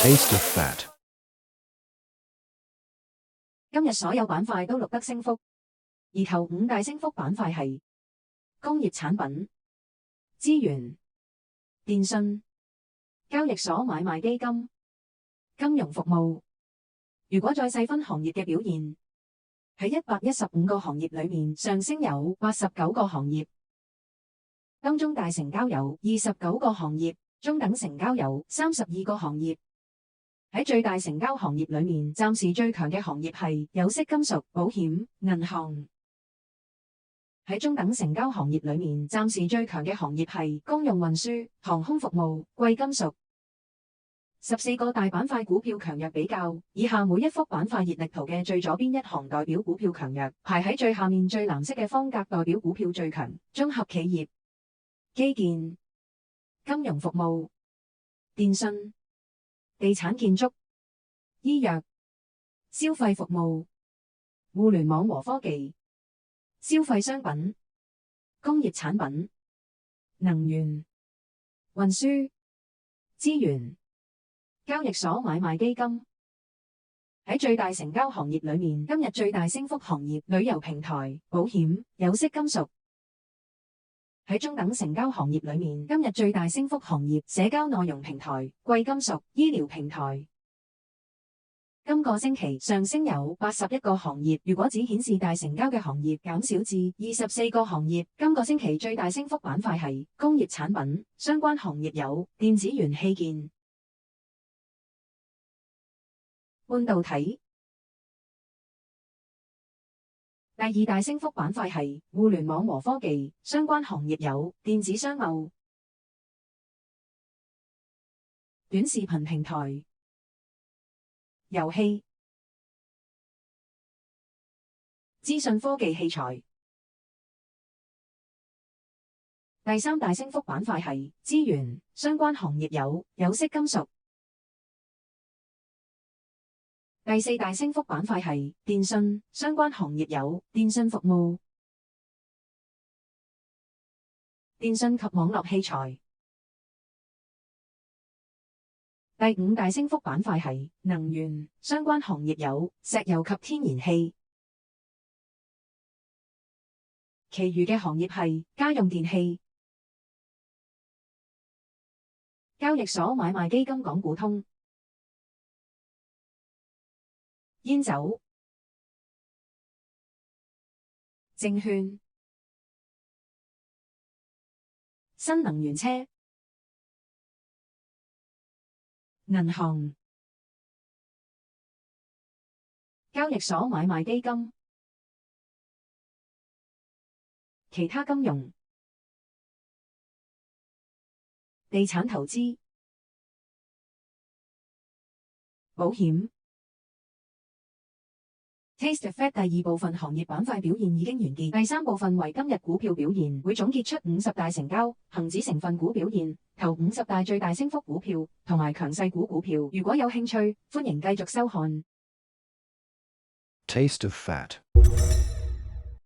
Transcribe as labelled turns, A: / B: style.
A: Taste of fat.
B: 今日所有板塊都錄得升幅，而頭五大升幅板塊係工業產品、資源、電信、交易所買賣基金、金融服務。如果再細分行業嘅表現，喺115個行業裏面，上升有89個行業，當中大成交有29個行業，中等成交有32個行業。喺最大成交行業裏面，暫時最強嘅行業係有色金屬、保險、銀行。喺中等成交行業裏面，暫時最強嘅行業係公用運輸、航空服務、貴金屬。14個大板塊股票強弱比較，以下每一幅板塊熱力圖嘅最左邊一行代表股票強弱，排喺最下面最藍色嘅方格代表股票最強。綜合企業、基建、金融服務、電信、地產建築、醫藥、消費服務、互聯網和科技、消費商品、工業產品、能源、運輸、資源、交易所買賣基金。喺最大成交行業裏面，今日最大升幅行業旅遊平台、保險、有色金屬。喺中等成交行業裏面，今日最大升幅行業社交內容平台、貴金屬、醫療平台。今個星期上升有81個行業，如果只顯示大成交嘅行業減少至24個行業。今個星期最大升幅板塊係工業產品，相關行業有電子元器件、半導體。第二大升幅板塊係互聯網和科技，相關行業有電子商務、短視頻平台、遊戲、資訊科技器材。第三大升幅板塊係資源，相關行業有色金屬。第四大升幅板塊係電信，相關行業有電信服務、電信及網絡器材。第五大升幅板塊係能源，相關行業有石油及天然氣。其餘嘅行業係家用電器、交易所買賣基金港股通、煙酒、證券、新能源車、銀行、交易所買賣基金、其他金融、地產投資、保險。Taste of Fat 第二部分行業板塊表現已經完結，第三部分為今日股票表現，會總結出50大成交、恒指成分股表現、頭50大最大升幅股票同埋強勢股票。如果有興趣，歡迎繼續收看。
A: Taste of fat.